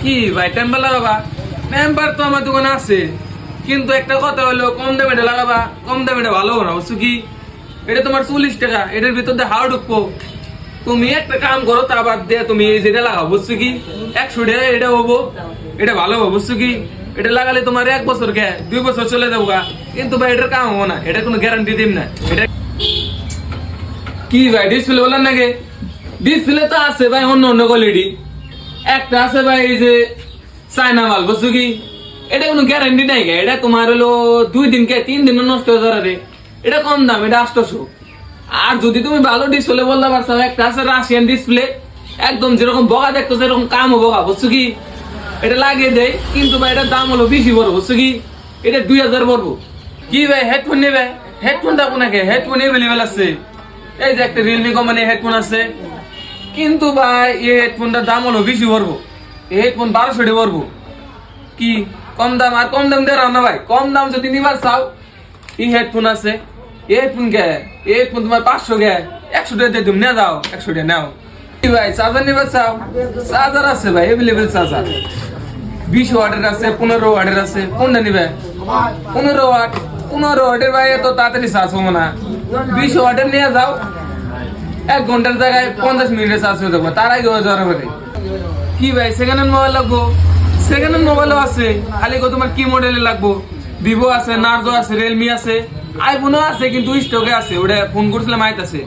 কি ভাই temper লাগাবা? Temper তো আমার দোকানে আছে, কিন্তু একটা কথা হলো কম দামে এটা লাগাবা। কম দামে এটা ভালো না, বুঝছো কি? এটা তোমার 40 টাকা, এটার ভিতর দিয়ে হাওয়া ঢুকবো। তুমি একটা কাম করো, তা বাদ দিয়ে তুমি এই যেটা লাগাও, বুঝছো কি? 100 টাকা এটা হবো, এটা ভালো হবো, বুঝছো কি? এটা লাগালে তোমার 1 বছর গে 2 বছর চলে যাবো গা, কিন্তু ভাই এটার কাম হবো না, এটা কোনো গ্যারান্টি দিন না। এটা কি ভাই ডিসপ্লে বলেন নাকি? ডিসপ্লে তো আছে ভাই অন্য অন্য কোয়ালিটি, একটা আছে ভাই এই যে চায়না মাল, বুঝছো কি? এটা কোনো গ্যারান্টি নাই গে, এটা তোমার হলো 2 দিন কে 3 দিন নষ্ট হয়ে যাবে। এটা কম দাম, এটা 800। আর যদি তুমি ভালো ডিসপ্লে বলতে পারছো, একটা আছে রাশিয়ান ডিসপ্লে, একদম যেরকম বগা দেখতো সেরকম কামও বগা, বুঝছো কি? এটা লাগিয়ে দেয়, কিন্তু ভাই এটার দাম হলো বেশি বড়, বুঝছো কি? এটা 2000 পড়বো। কি ভাই হেডফোন নেবে? হেডফোনটা আপনাকে হেডফোন এভেলেবেল আছে, এই যে একটা রিয়েলমি কোম্পানির হেডফোন আছে, কিন্তু ভাই এই হেডফোনটার দাম হলো বেশি পড়বো। এই হেডফোন 1200 টাকা পড়বো। কি কম দাম? আর কম দাম দিয়ে না ভাই, কম দাম যদি নিবার চাও, এই হেডফোন আছে, এই হেডফোন কে এই হেডফোন তোমার 500 কে 100 টাকা দিয়ে তুমি নিয়ে যাও, 100 টাকা নাও। কি ভাই চার্জার নিবার চাও? চার্জার আছে ভাই এভেলেবেল চার্জার, 20 ওয়াটের আছে, 15 ওয়াটের আছে, কোনটা নিবে? 15 ওয়াট। 15 ওয়াটের ভাই এত তাড়াতাড়ি চার্জ হবো না, 20 ওয়াটের নিয়ে যাও, 1 ঘন্টার জায়গায় 50 মিনিটে চার্জ হয়ে যাবো, তার আগে হয়ে যাওয়ার পরে। কি ভাই সেকেন্ড হ্যান্ড মোবাইল লাগবো? সেকেন্ড হ্যান্ড মোবাইলও আছে, খালি তোমার কি মডেলের লাগবো? ভিভো আছে, নার্জো আছে, রিয়েলমি আছে, আইফোনও আছে, কিন্তু স্টকে আছে, ওটা ফোন করছিলাম আইতাছে।